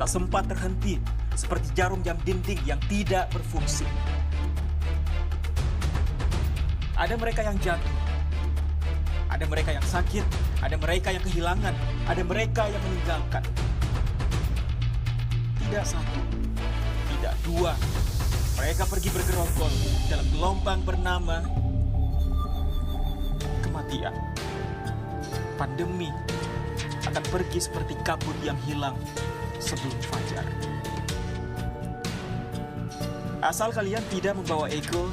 tak sempat terhenti seperti jarum jam dinding yang tidak berfungsi. Ada mereka yang jatuh, ada mereka yang sakit, ada mereka yang kehilangan, ada mereka yang meninggalkan. Tidak satu, tidak dua, mereka pergi bergerombol dalam gelombang bernama kematian. Pandemi akan pergi seperti kabut yang hilang sebelum fajar. Asal kalian tidak membawa ego,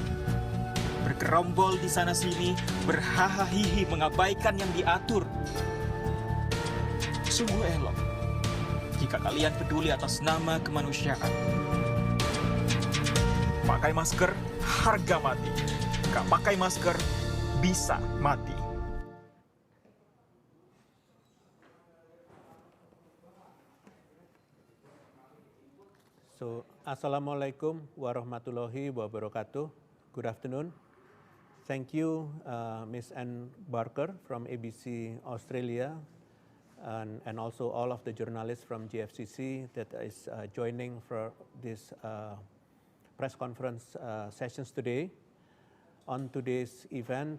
bergerombol di sana-sini, berhahaha mengabaikan yang diatur. Sungguh elok jika kalian peduli atas nama kemanusiaan. Pakai masker, harga mati. Gak pakai masker, bisa mati. So, Assalamualaikum warahmatullahi wabarakatuh. Good afternoon. Thank you, Ms. Ann Barker from ABC Australia, and also all of the journalists from GFCC that is joining for this press conference sessions today. On today's event,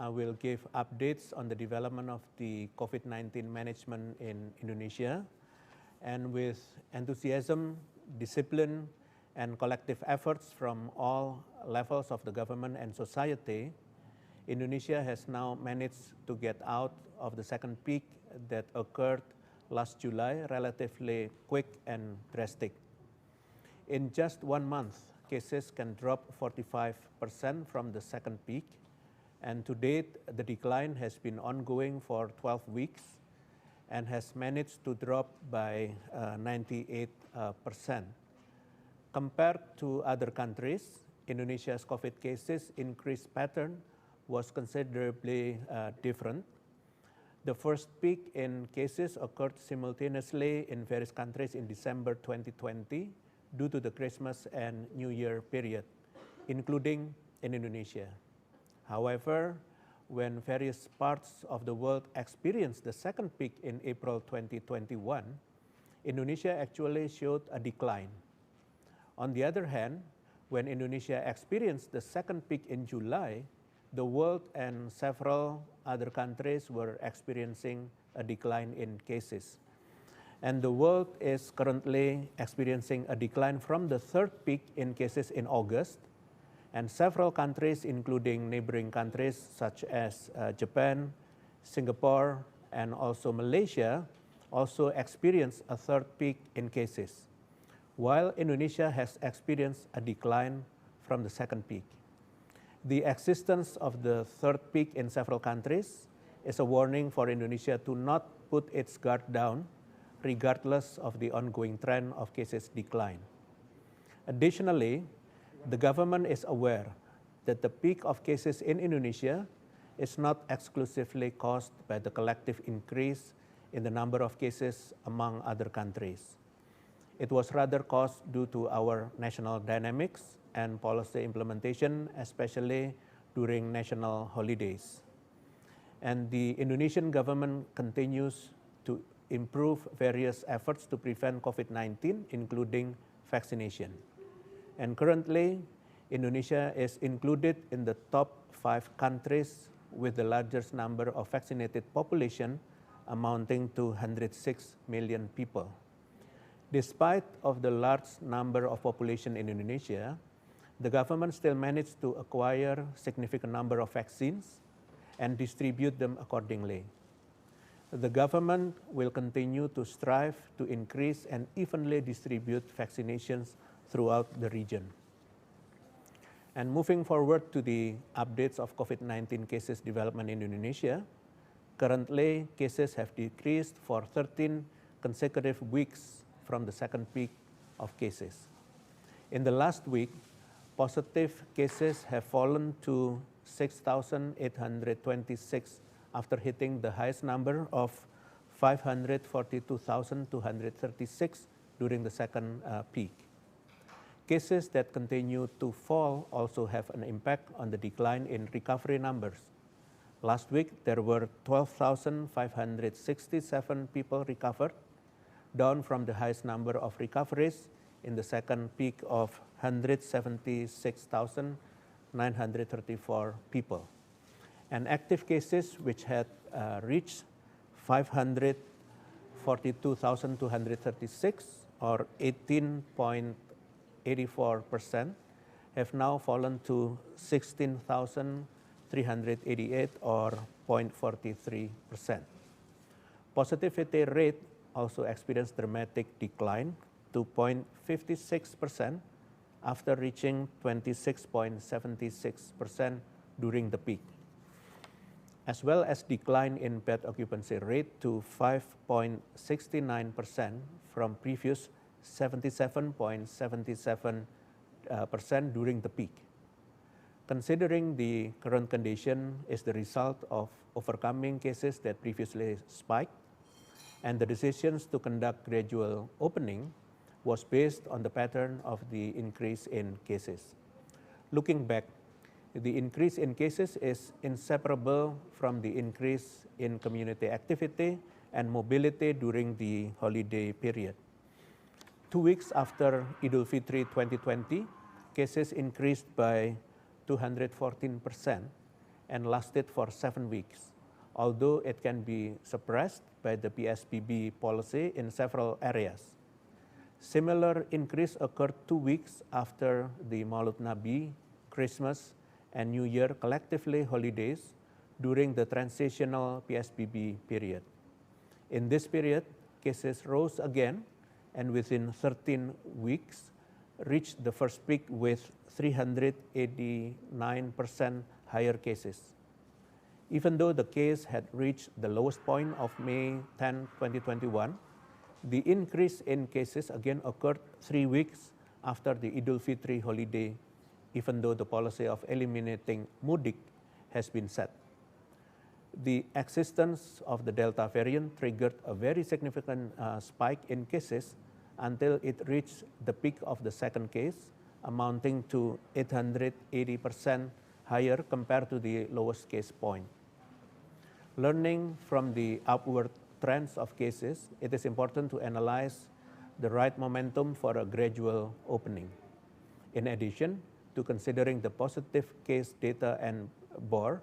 I will give updates on the development of the COVID-19 management in Indonesia, and with enthusiasm, discipline, and collective efforts from all levels of the government and society, Indonesia has now managed to get out of the second peak that occurred last July, relatively quick and drastic. In just 1 month, cases can drop 45% from the second peak, and to date, the decline has been ongoing for 12 weeks and has managed to drop by 98%. Compared to other countries, Indonesia's COVID cases increase pattern was considerably different. The first peak in cases occurred simultaneously in various countries in December 2020 due to the Christmas and New Year period, including in Indonesia. However, when various parts of the world experienced the second peak in April 2021, Indonesia actually showed a decline. On the other hand, when Indonesia experienced the second peak in July, the world and several other countries were experiencing a decline in cases. And the world is currently experiencing a decline from the third peak in cases in August, and several countries, including neighboring countries such as Japan, Singapore, and also Malaysia, also experienced a third peak in cases, while Indonesia has experienced a decline from the second peak. The existence of the third peak in several countries is a warning for Indonesia to not put its guard down, regardless of the ongoing trend of cases decline. Additionally, the government is aware that the peak of cases in Indonesia is not exclusively caused by the collective increase in the number of cases among other countries. It was rather caused due to our national dynamics and policy implementation, especially during national holidays. And the Indonesian government continues to improve various efforts to prevent COVID-19, including vaccination. And currently, Indonesia is included in the top 5 countries with the largest number of vaccinated population, amounting to 106 million people. Despite of the large number of population in Indonesia, the government still managed to acquire significant number of vaccines and distribute them accordingly. The government will continue to strive to increase and evenly distribute vaccinations throughout the region. And moving forward to the updates of COVID-19 cases development in Indonesia, currently cases have decreased for 13 consecutive weeks from the second peak of cases. In the last week, positive cases have fallen to 6,826 after hitting the highest number of 542,236 during the second peak. Cases that continue to fall also have an impact on the decline in recovery numbers. Last week, there were 12,567 people recovered, down from the highest number of recoveries in the second peak of 176,934 people. And active cases, which had reached 542,236, or 18.84%, have now fallen to 16,388, or 0.43%. Positivity rate also experienced dramatic decline to 0.56% after reaching 26.76% during the peak, as well as decline in bed occupancy rate to 5.69% from previous 77.77% during the peak. Considering the current condition is the result of overcoming cases that previously spiked, and the decisions to conduct gradual opening was based on the pattern of the increase in cases. Looking back, the increase in cases is inseparable from the increase in community activity and mobility during the holiday period. 2 weeks after Idul Fitri 2020, cases increased by 214% and lasted for 7 weeks, although it can be suppressed by the PSBB policy in several areas. Similar increase occurred 2 weeks after the Maulud Nabi, Christmas, and New Year collectively holidays during the transitional PSBB period. In this period, cases rose again and within 13 weeks reached the first peak with 389% higher cases. Even though the case had reached the lowest point of May 10, 2021, the increase in cases again occurred 3 weeks after the Idul Fitri holiday, even though the policy of eliminating mudik has been set. The existence of the Delta variant triggered a very significant spike in cases until it reached the peak of the second case, amounting to 880% higher compared to the lowest case point. Learning from the upward trends of cases, it is important to analyze the right momentum for a gradual opening. In addition to considering the positive case data and BOR,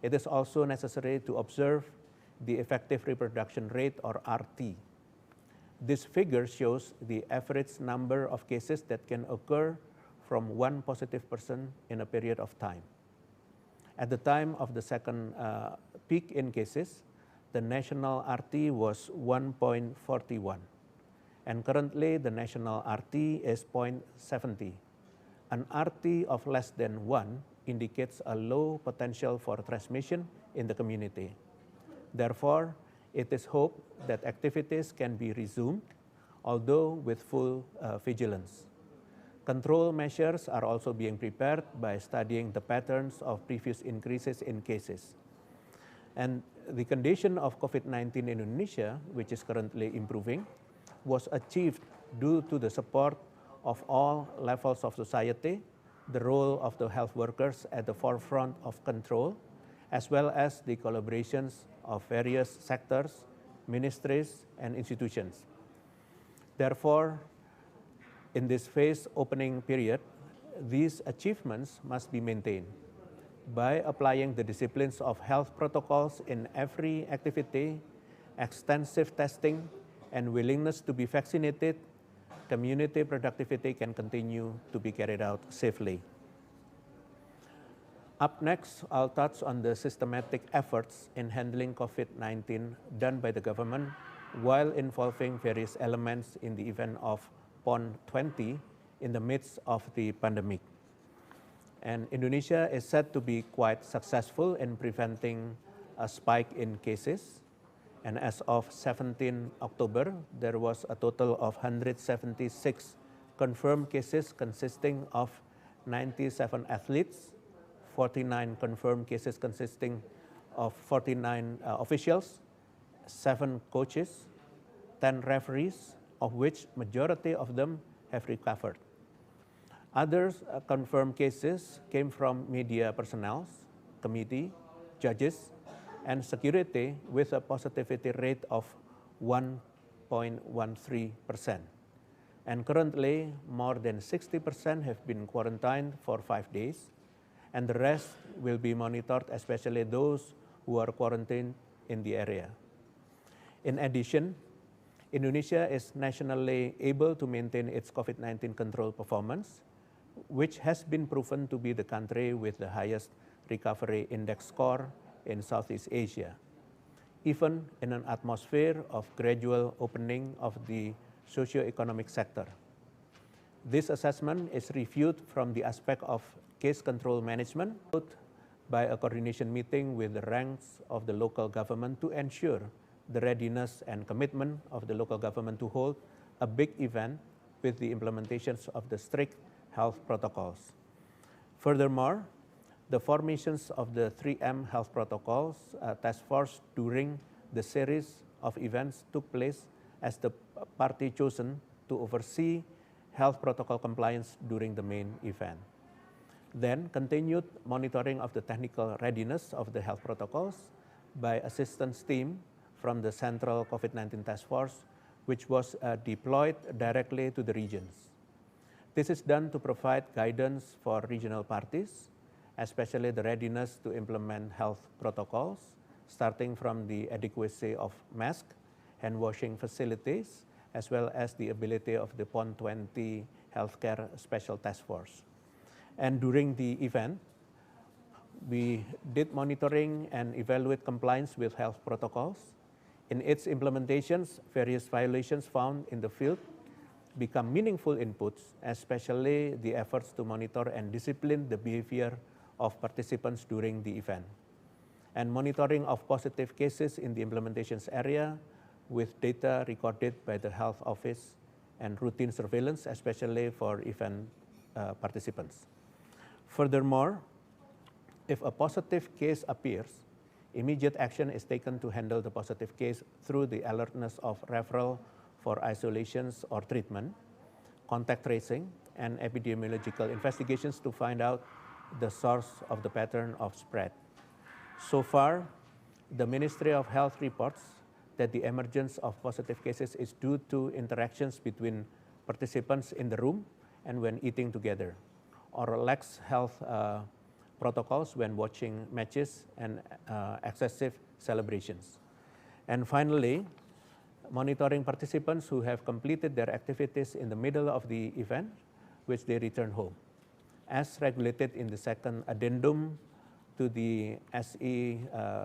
it is also necessary to observe the effective reproduction rate, or RT. This figure shows the average number of cases that can occur from one positive person in a period of time. At the time of the second peak in cases, the national RT was 1.41, and currently the national RT is 0.70. An RT of less than 1 indicates a low potential for transmission in the community. Therefore, it is hoped that activities can be resumed, although with full vigilance. Control measures are also being prepared by studying the patterns of previous increases in cases. And the condition of COVID-19 in Indonesia, which is currently improving, was achieved due to the support of all levels of society, the role of the health workers at the forefront of control, as well as the collaborations of various sectors, ministries, and institutions. Therefore, in this phase opening period, these achievements must be maintained. By applying the disciplines of health protocols in every activity, extensive testing, and willingness to be vaccinated, community productivity can continue to be carried out safely. Up next, I'll touch on the systematic efforts in handling COVID-19 done by the government while involving various elements in the event of PON 20 in the midst of the pandemic. And Indonesia is said to be quite successful in preventing a spike in cases. And as of 17 October, there was a total of 176 confirmed cases consisting of 97 athletes, 49 confirmed cases consisting of 49 officials, 7 coaches, 10 referees, of which majority of them have recovered. Others confirmed cases came from media personnel, committee, judges, and security with a positivity rate of 1 8.13%. And currently, more than 60% have been quarantined for 5 days, and the rest will be monitored, especially those who are quarantined in the area. In addition, Indonesia is nationally able to maintain its COVID-19 control performance, which has been proven to be the country with the highest recovery index score in Southeast Asia, even in an atmosphere of gradual opening of the socio-economic sector. This assessment is reviewed from the aspect of case control management by a coordination meeting with the ranks of the local government to ensure the readiness and commitment of the local government to hold a big event with the implementations of the strict health protocols. Furthermore, the formations of the 3M health protocols task force during the series of events took place as the party chosen to oversee health protocol compliance during the main event. Then continued monitoring of the technical readiness of the health protocols by assistance team from the Central COVID-19 Task Force, which was deployed directly to the regions. This is done to provide guidance for regional parties, especially the readiness to implement health protocols, starting from the adequacy of masks, hand washing facilities, as well as the ability of the PON 20 Healthcare Special Task Force. And during the event, we did monitoring and evaluate compliance with health protocols. In its implementations, various violations found in the field become meaningful inputs, especially the efforts to monitor and discipline the behavior of participants during the event. And monitoring of positive cases in the implementations area with data recorded by the health office and routine surveillance, especially for event participants. Furthermore, if a positive case appears, immediate action is taken to handle the positive case through the alertness of referral for isolations or treatment, contact tracing, and epidemiological investigations to find out the source of the pattern of spread. So far, the Ministry of Health reports that the emergence of positive cases is due to interactions between participants in the room and when eating together, or lax health protocols when watching matches and excessive celebrations. And finally, monitoring participants who have completed their activities in the middle of the event, which they return home. As regulated in the second addendum to the SE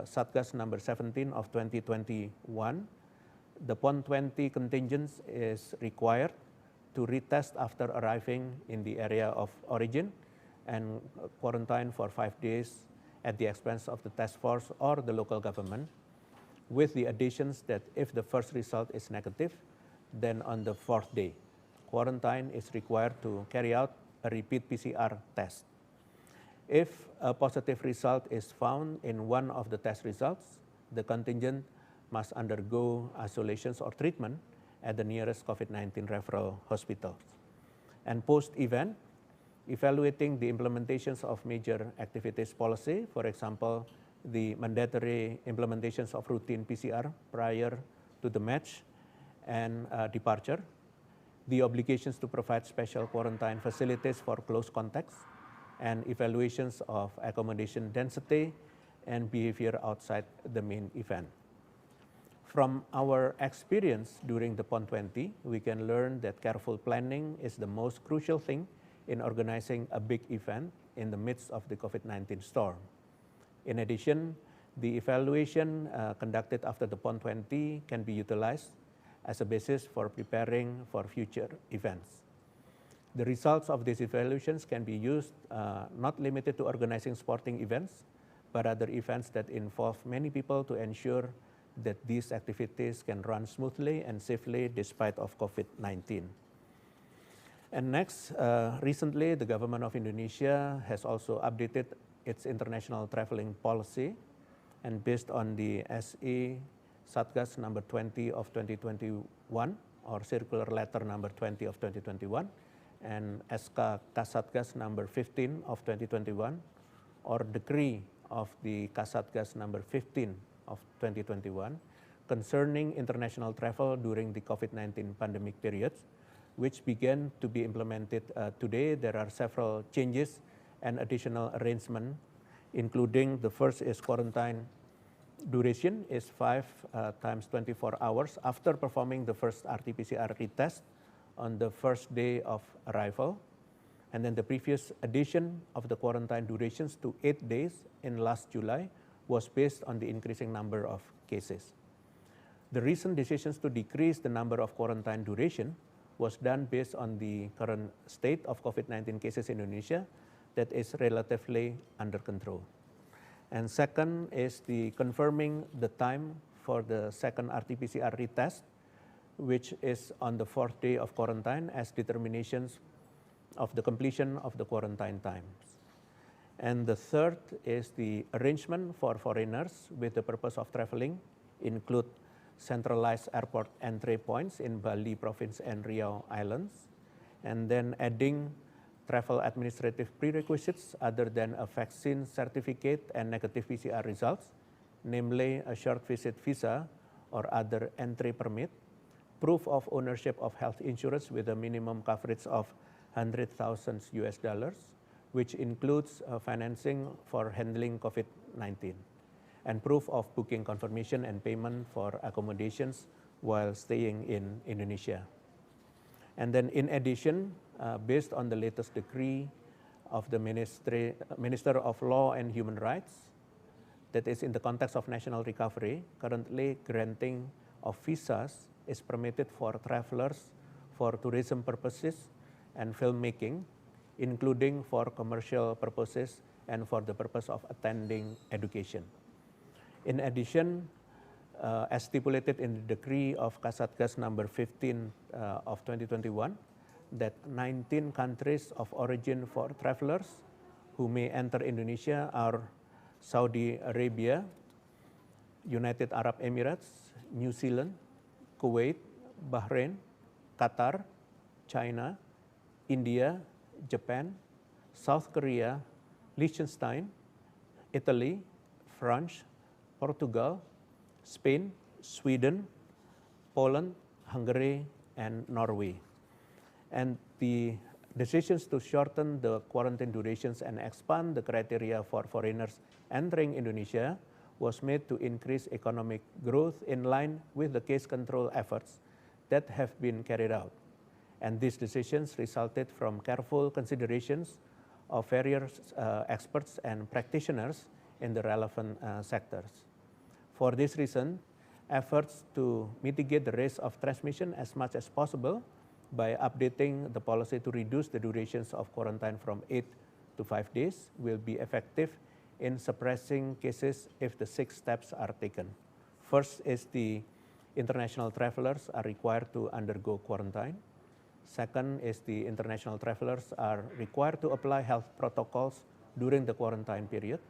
Satgas number 17 of 2021, the PON 20 contingent is required to retest after arriving in the area of origin and quarantine for 5 days at the expense of the task force or the local government, with the additions that if the first result is negative, then on the 4th day, quarantine is required to carry out a repeat PCR test. If a positive result is found in one of the test results, the contingent must undergo isolations or treatment at the nearest COVID-19 referral hospitals. And post-event, evaluating the implementations of major activities policy, for example, the mandatory implementations of routine PCR prior to the match and departure, the obligations to provide special quarantine facilities for close contacts, and evaluations of accommodation density and behavior outside the main event. From our experience during the PON 20, we can learn that careful planning is the most crucial thing in organizing a big event in the midst of the COVID-19 storm. In addition, the evaluation conducted after the PON 20 can be utilized as a basis for preparing for future events. The results of these evaluations can be used not limited to organizing sporting events, but other events that involve many people to ensure that these activities can run smoothly and safely despite of COVID-19. And next, recently the government of Indonesia has also updated its international traveling policy, and based on the SE Satgas number 20 of 2021 or circular letter number 20 of 2021 and SK Kasatgas number 15 of 2021 or decree of the Kasatgas number 15 of 2021, concerning international travel during the COVID-19 pandemic period, which began to be implemented today. There are several changes and additional arrangements, including the first is quarantine duration is 5 times 24 hours after performing the first RT-PCR retest on the first day of arrival. And then the previous addition of the quarantine durations to 8 days in last July was based on the increasing number of cases. The recent decisions to decrease the number of quarantine duration was done based on the current state of COVID-19 cases in Indonesia that is relatively under control. And second is the confirming the time for the second RT-PCR retest, which is on the 4th day of quarantine as determinations of the completion of the quarantine times. And the third is the arrangement for foreigners with the purpose of traveling include centralized airport entry points in Bali province and Riau Islands, and then adding travel administrative prerequisites other than a vaccine certificate and negative PCR results, namely a short visit visa or other entry permit, proof of ownership of health insurance with a minimum coverage of $100,000 US, which includes financing for handling COVID-19, and proof of booking confirmation and payment for accommodations while staying in Indonesia. And then in addition, based on the latest decree of the Minister of Law and Human Rights, that is in the context of national recovery, currently granting of visas is permitted for travelers for tourism purposes and filmmaking, including for commercial purposes and for the purpose of attending education. In addition, as stipulated in the decree of Kasatgas number 15 of 2021, that 19 countries of origin for travelers who may enter Indonesia are Saudi Arabia, United Arab Emirates, New Zealand, Kuwait, Bahrain, Qatar, China, India, Japan, South Korea, Liechtenstein, Italy, France, Portugal, Spain, Sweden, Poland, Hungary, and Norway. And the decisions to shorten the quarantine durations and expand the criteria for foreigners entering Indonesia was made to increase economic growth in line with the case control efforts that have been carried out. And these decisions resulted from careful considerations of various experts and practitioners in the relevant sectors. For this reason, efforts to mitigate the risk of transmission as much as possible by updating the policy to reduce the durations of quarantine from 8 to 5 days will be effective in suppressing cases if the 6 steps are taken. First is the international travelers are required to undergo quarantine. Second is the international travelers are required to apply health protocols during the quarantine period.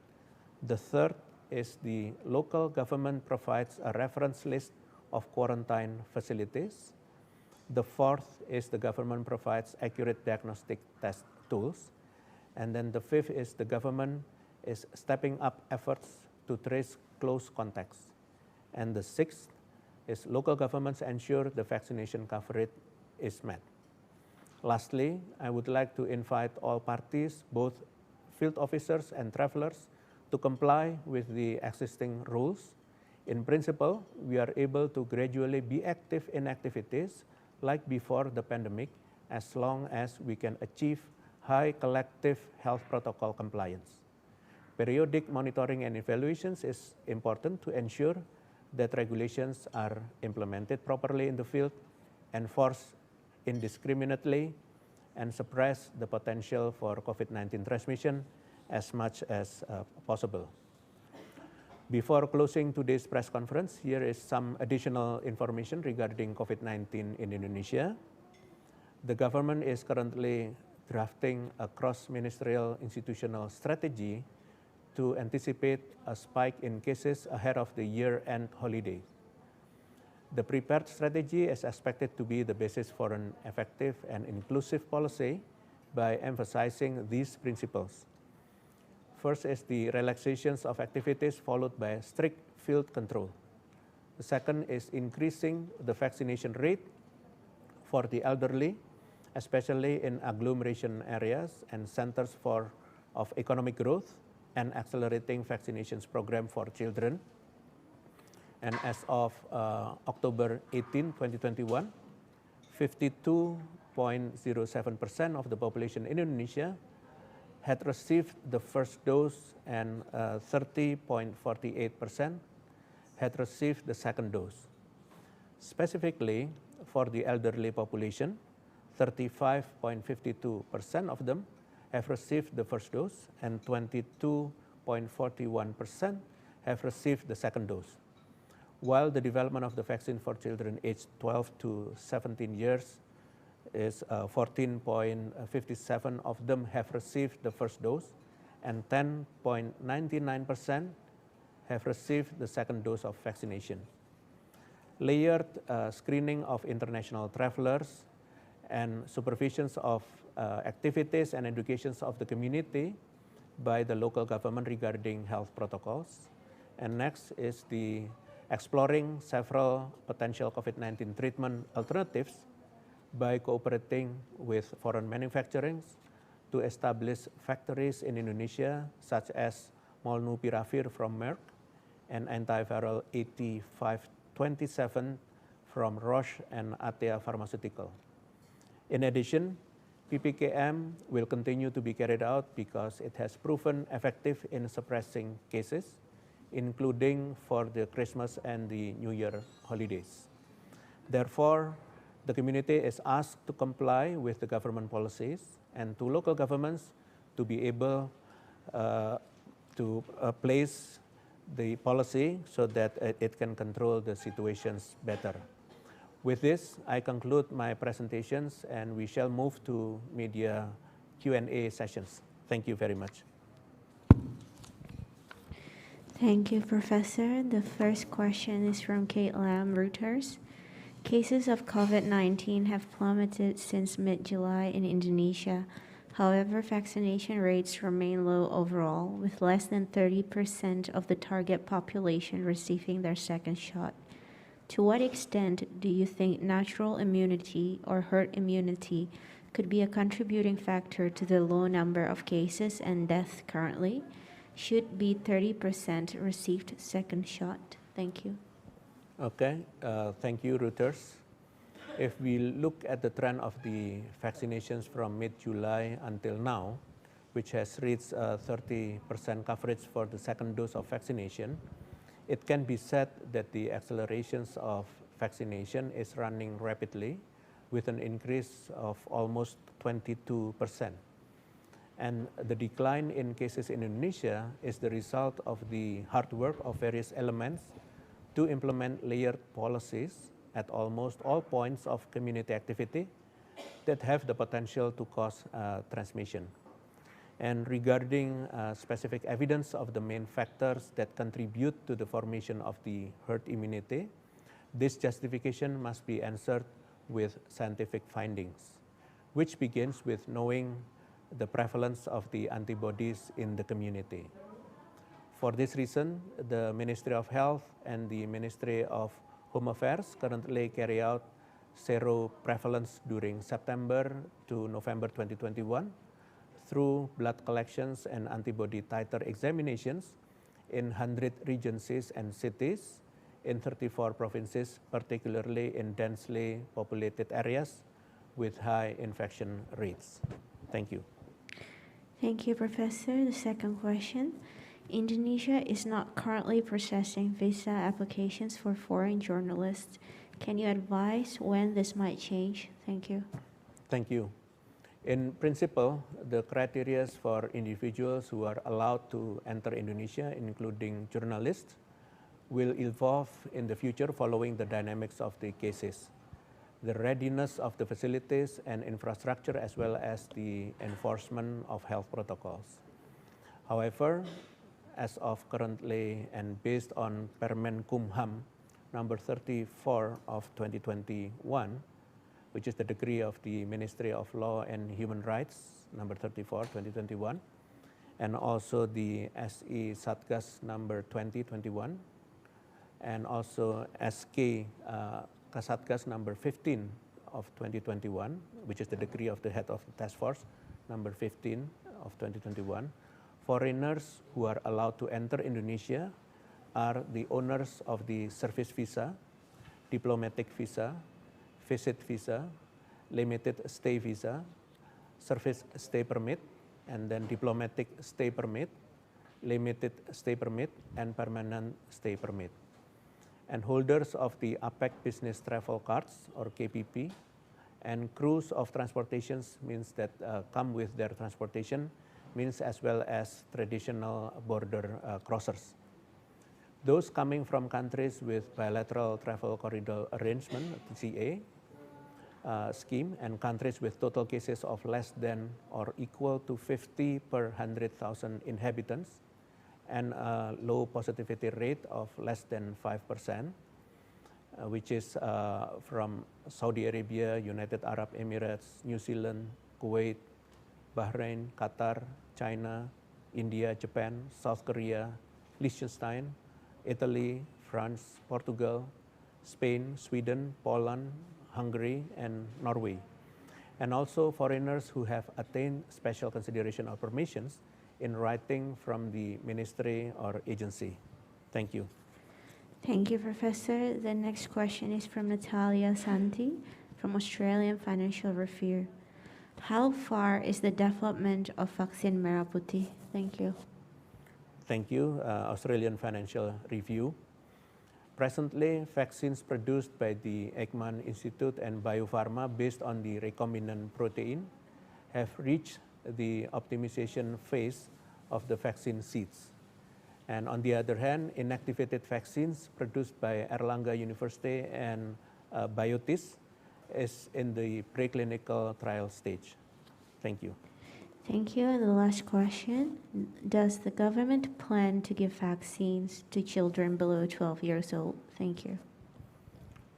The third is the local government provides a reference list of quarantine facilities. The fourth is the government provides accurate diagnostic test tools. And then the fifth is the government is stepping up efforts to trace close contacts. And the sixth is local governments ensure the vaccination coverage is met. Lastly, I would like to invite all parties, both field officers and travelers, to comply with the existing rules. In principle, we are able to gradually be active in activities like before the pandemic, as long as we can achieve high collective health protocol compliance. Periodic monitoring and evaluations is important to ensure that regulations are implemented properly in the field, enforced indiscriminately, and suppress the potential for COVID-19 transmission as much as possible. Before closing today's press conference, here is some additional information regarding COVID-19 in Indonesia. The government is currently drafting a cross-ministerial institutional strategy to anticipate a spike in cases ahead of the year-end holiday. The prepared strategy is expected to be the basis for an effective and inclusive policy by emphasizing these principles. First is the relaxations of activities followed by strict field control. The second is increasing the vaccination rate for the elderly, especially in agglomeration areas and centers of economic growth, and accelerating vaccinations program for children. And as of October 18, 2021, 52.07% of the population in Indonesia had received the first dose, and 30.48% had received the second dose. Specifically, for the elderly population, 35.52% of them have received the first dose, and 22.41% have received the second dose. While the development of the vaccine for children aged 12 to 17 years is 14.57% of them have received the first dose, and 10.99% have received the second dose of vaccination. Layered screening of international travelers and supervisions of activities and educations of the community by the local government regarding health protocols. And next is the exploring several potential COVID-19 treatment alternatives by cooperating with foreign manufacturing to establish factories in Indonesia, such as Molnupiravir from Merck and antiviral 8527 from Roche and Atea Pharmaceutical. In addition, PPKM will continue to be carried out because it has proven effective in suppressing cases, including for the Christmas and the New Year holidays. Therefore, the community is asked to comply with the government policies and to local governments to be able to place the policy so that it can control the situations better. With this, I conclude my presentations, and we shall move to media Q&A sessions. Thank you very much. Thank you, Professor. The first question is from Kate Lam, Reuters. Cases of COVID-19 have plummeted since mid-July in Indonesia. However, vaccination rates remain low overall, with less than 30% of the target population receiving their second shot. To what extent do you think natural immunity or herd immunity could be a contributing factor to the low number of cases and deaths currently? Should be 30% received second shot? Thank you. Okay, thank you, Reuters. If we look at the trend of the vaccinations from mid-July until now, which has reached 30% coverage for the second dose of vaccination, it can be said that the accelerations of vaccination is running rapidly with an increase of almost 22%. And the decline in cases in Indonesia is the result of the hard work of various elements to implement layered policies at almost all points of community activity that have the potential to cause transmission. And regarding specific evidence of the main factors that contribute to the formation of the herd immunity, this justification must be answered with scientific findings, which begins with knowing the prevalence of the antibodies in the community. For this reason, the Ministry of Health and the Ministry of Home Affairs currently carry out seroprevalence during September to November 2021 through blood collections and antibody titer examinations in 100 regencies and cities in 34 provinces, particularly in densely populated areas with high infection rates. Thank you. Thank you, Professor. The second question. Indonesia is not currently processing visa applications for foreign journalists. Can you advise when this might change? Thank you. Thank you. In principle, the criteria for individuals who are allowed to enter Indonesia, including journalists, will evolve in the future following the dynamics of the cases, the readiness of the facilities and infrastructure, as well as the enforcement of health protocols. However, as of currently and based on Permen Kumham number 34 of 2021, which is the decree of the Ministry of Law and Human Rights, number 34, 2021, and also the SE Satgas number 2021, and also SK Kasatgas number 15 of 2021, which is the decree of the head of the task force, number 15 of 2021. Foreigners who are allowed to enter Indonesia are the owners of the service visa, diplomatic visa, visit visa, limited stay visa, service stay permit, and then diplomatic stay permit, limited stay permit, and permanent stay permit. And holders of the APEC Business Travel Cards, or KPP, and crews of transportations means that come with their transportation, means as well as traditional border crossers. Those coming from countries with bilateral travel corridor arrangement, TCA, scheme, and countries with total cases of less than or equal to 50 per 100,000 inhabitants, and a low positivity rate of less than 5%, which is from Saudi Arabia, United Arab Emirates, New Zealand, Kuwait, Bahrain, Qatar, China, India, Japan, South Korea, Liechtenstein, Italy, France, Portugal, Spain, Sweden, Poland, Hungary, and Norway. And also foreigners who have attained special consideration or permissions in writing from the ministry or agency. Thank you. Thank you, Professor. The next question is from Natalia Santi from Australian Financial Review. How far is the development of vaccine Merah Putih? Thank you. Thank you, Australian Financial Review. Presently, vaccines produced by the Eijkman Institute and Bio Farma based on the recombinant protein have reached the optimization phase of the vaccine seeds. And on the other hand, inactivated vaccines produced by Erlangga University and Biotis is in the preclinical trial stage. Thank you. Thank you. And the last question, does the government plan to give vaccines to children below 12 years old? Thank you.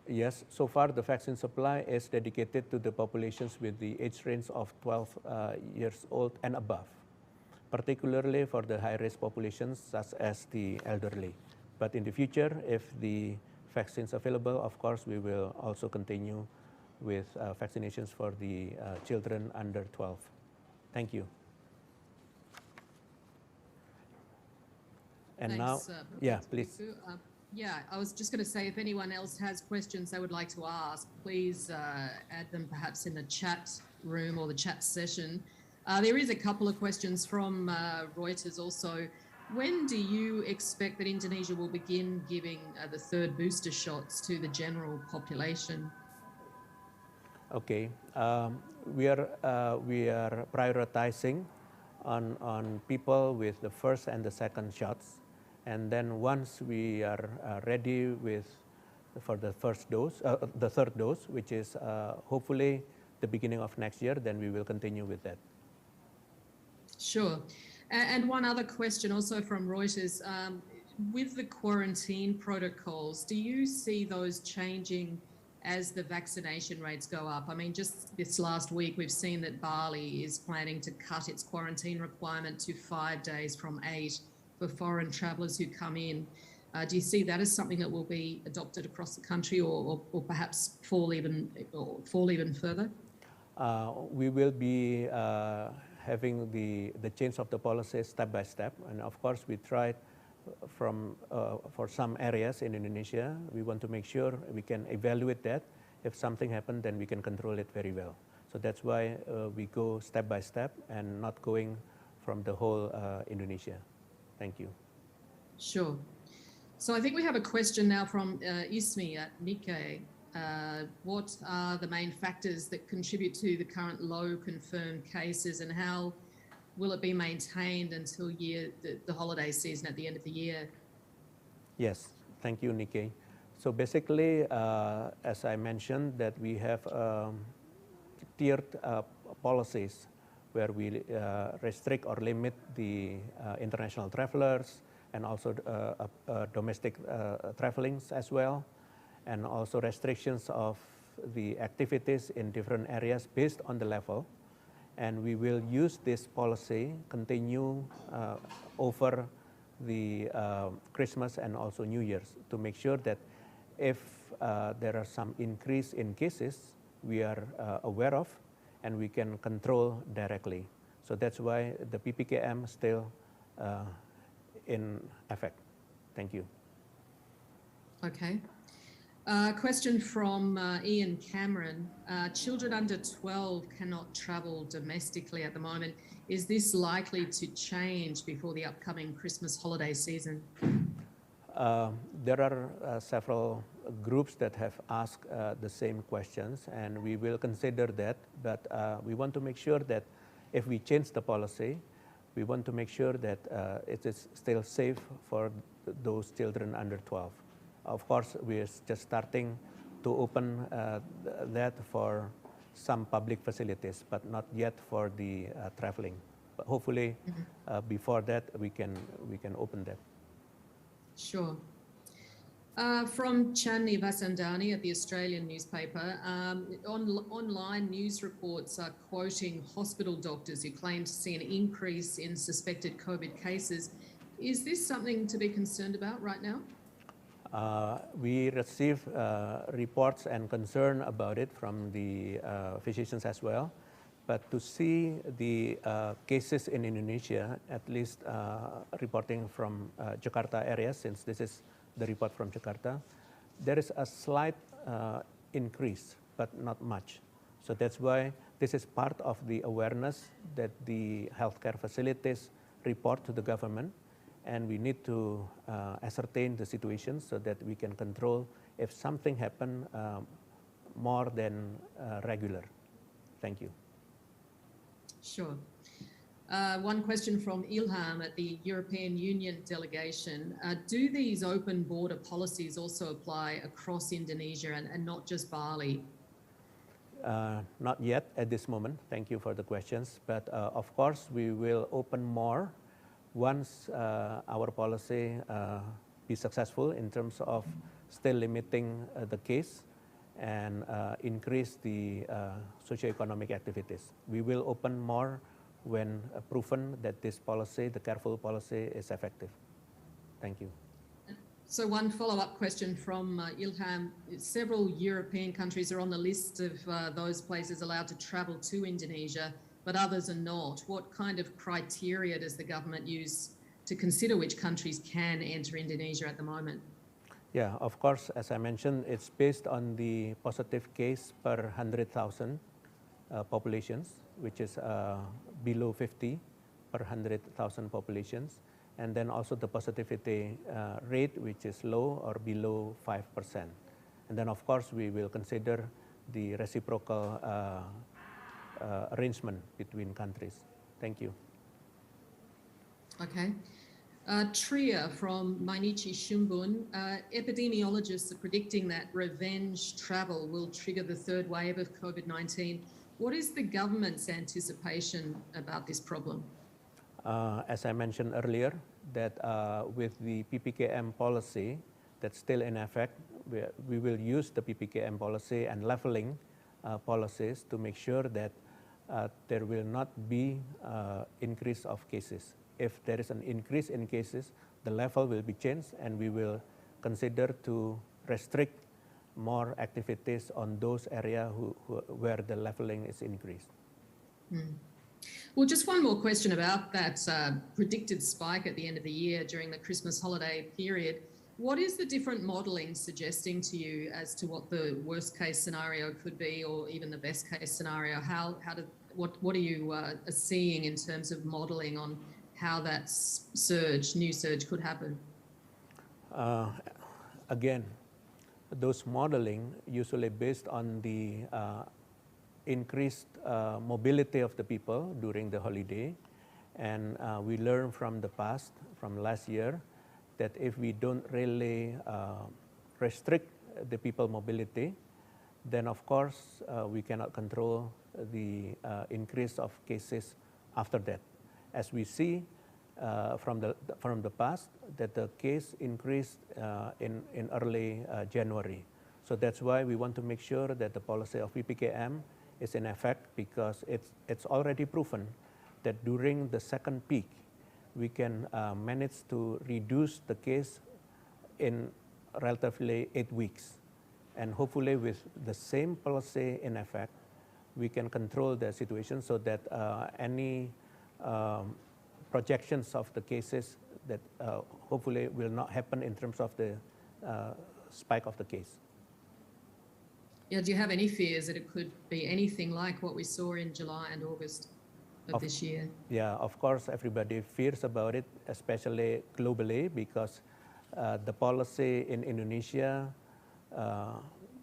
Yes, so far the vaccine supply is dedicated to the populations with the age range of 12 years old and above, particularly for the high-risk populations such as the elderly. But in the future, if the vaccines available, of course, we will also continue with vaccinations for the children under 12. Thank you. And Thanks, now, yeah, please. Yeah, I was just going to say, if anyone else has questions they would like to ask, please add them perhaps in the chat room or the chat session. There is a couple of questions from Reuters also. When do you expect that Indonesia will begin giving the third booster shots to the general population? Okay, we are prioritizing on people with the first and the second shots, and then once we are ready for the first dose, the third dose, which is hopefully the beginning of next year, then we will continue with that. Sure. And one other question also from Reuters, with the quarantine protocols, do you see those changing as the vaccination rates go up? I mean, just this last week, we've seen that Bali is planning to cut its quarantine requirement to 5 days from 8 for foreign travellers who come in. Do you see that as something that will be adopted across the country, or perhaps fall even further? We will be having the change of the policy step by step, and of course we tried for some areas in Indonesia. We want to make sure we can evaluate that. If something happened, then we can control it very well. So that's why we go step by step and not going from the whole Indonesia. Thank you. Sure. So I think we have a question now from Ismi at Nikkei. What are the main factors that contribute to the current low confirmed cases, and how will it be maintained until the holiday season at the end of the year? Yes, thank you, Nikkei. So basically, as I mentioned, that we have tiered policies where we restrict or limit the international travelers and also domestic travelings as well, and also restrictions of the activities in different areas based on the level. And we will use this policy, continue over the Christmas and also New Year's to make sure that if there are some increase in cases, we are aware of and we can control directly. So that's why the PPKM still in effect. Thank you. Okay. Question from Ian Cameron. Children under 12 cannot travel domestically at the moment. Is this likely to change before the upcoming Christmas holiday season? There are several groups that have asked the same questions, and we will consider that, but we want to make sure that if we change the policy, we want to make sure that it is still safe for those children under 12. Of course, we are just starting to open that for some public facilities, but not yet for the traveling. But hopefully, before that, we can open that. Sure. From Channi Vasandani at the Australian newspaper, online news reports are quoting hospital doctors who claim to see an increase in suspected COVID cases. Is this something to be concerned about right now? We receive reports and concern about it from the physicians as well. But to see the cases in Indonesia, at least reporting from Jakarta area, since this is the report from Jakarta, there is a slight increase, but not much. So that's why this is part of the awareness that the healthcare facilities report to the government, and we need to ascertain the situation so that we can control if something happen more than regular. Thank you. Sure. One question from Ilham at the European Union delegation. Do these open border policies also apply across Indonesia and not just Bali? Not yet at this moment. Thank you for the questions. But of course, we will open more once our policy be successful in terms of still limiting the case and increase the socioeconomic activities. We will open more when proven that this policy, the careful policy, is effective. Thank you. So one follow-up question from Ilham. Several European countries are on the list of those places allowed to travel to Indonesia, but others are not. What kind of criteria does the government use to consider which countries can enter Indonesia at the moment? Yeah, of course, as I mentioned, it's based on the positive case per 100,000 populations, which is below 50 per 100,000 populations, and then also the positivity rate, which is low or below 5%. And then, of course, we will consider the reciprocal arrangement between countries. Thank you. Okay. Tria from Mainichi Shimbun. Epidemiologists are predicting that revenge travel will trigger the third wave of COVID-19. What is the government's anticipation about this problem? As I mentioned earlier, that with the PPKM policy that's still in effect, we will use the PPKM policy and leveling policies to make sure that there will not be increase of cases. If there is an increase in cases, the level will be changed, and we will consider to restrict more activities on those areas where the leveling is increased. Well, just one more question about that predicted spike at the end of the year during the Christmas holiday period. What is the different modelling suggesting to you as to what the worst case scenario could be, or even the best case scenario? What are you seeing in terms of modelling on how that new surge could happen? Again, those modeling usually based on the increased mobility of the people during the holiday. And we learned from the past, from last year, that if we don't really restrict the people mobility, then of course we cannot control the increase of cases after that. As we see from the past, that the case increased in early January. So that's why we want to make sure that the policy of PPKM is in effect, because it's already proven that during the second peak, we can manage to reduce the case in relatively 8 weeks. And hopefully with the same policy in effect, we can control the situation so that any projections of the cases that hopefully will not happen in terms of the spike of the case. Yeah, do you have any fears that it could be anything like what we saw in July and August of this year? Yeah, of course, everybody fears about it, especially globally, because the policy in Indonesia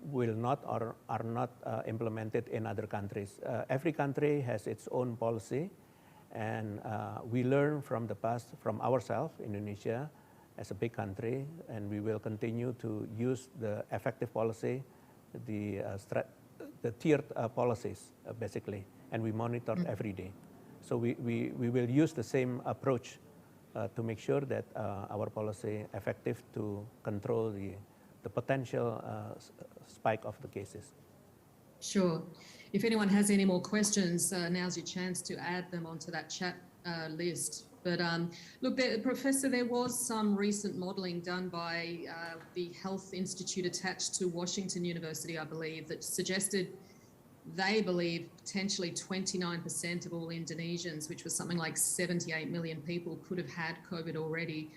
will not or are not implemented in other countries. Every country has its own policy, and we learn from the past, from ourselves, Indonesia, as a big country, and we will continue to use the effective policy, the tiered policies, basically, and we monitor every day. So we will use the same approach to make sure that our policy effective to control the potential spike of the cases. Sure. If anyone has any more questions, now's your chance to add them onto that chat list. But look, Professor, there was some recent modelling done by the Health Institute attached to Washington University, I believe, that suggested they believe potentially 29% of all Indonesians, which was something like 78 million people, could have had COVID already.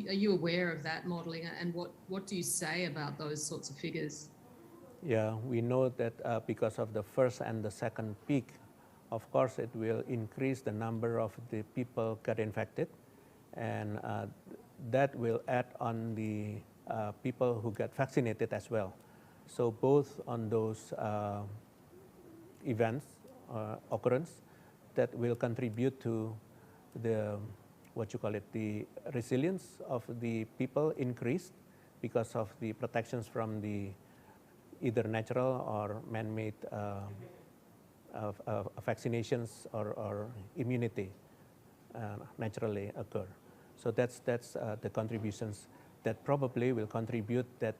Are you aware of that modelling, and what do you say about those sorts of figures? Yeah, we know that because of the first and the second peak, of course, it will increase the number of the people get infected, and that will add on the people who get vaccinated as well. So both on those events, occurrence, that will contribute to the, the resilience of the people increased because of the protections from the either natural or man-made vaccinations or immunity naturally occur. So that's the contributions that probably will contribute that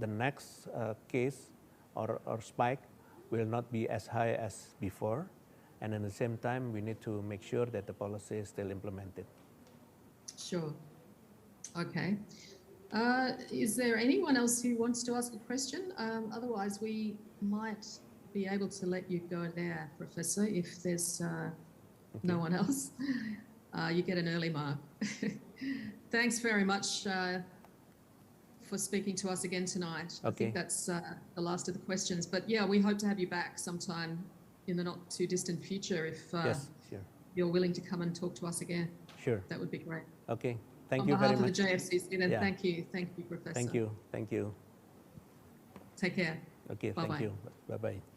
the next case or spike will not be as high as before. And at the same time, we need to make sure that the policy is still implemented. Sure. Okay. Is there anyone else who wants to ask a question? Otherwise, we might be able to let you go there, Professor, if there's no one else. You get an early mark. Thanks very much for speaking to us again tonight. Okay. I think that's the last of the questions. But yeah, we hope to have you back sometime in the not too distant future if yes, sure. you're willing to come and talk to us again. Sure. That would be great. Okay. Thank you very much. On behalf of the JFCC, then Yeah. Thank you, Professor. Thank you. Thank you. Take care. Okay. Bye-bye. Thank you. Bye-bye.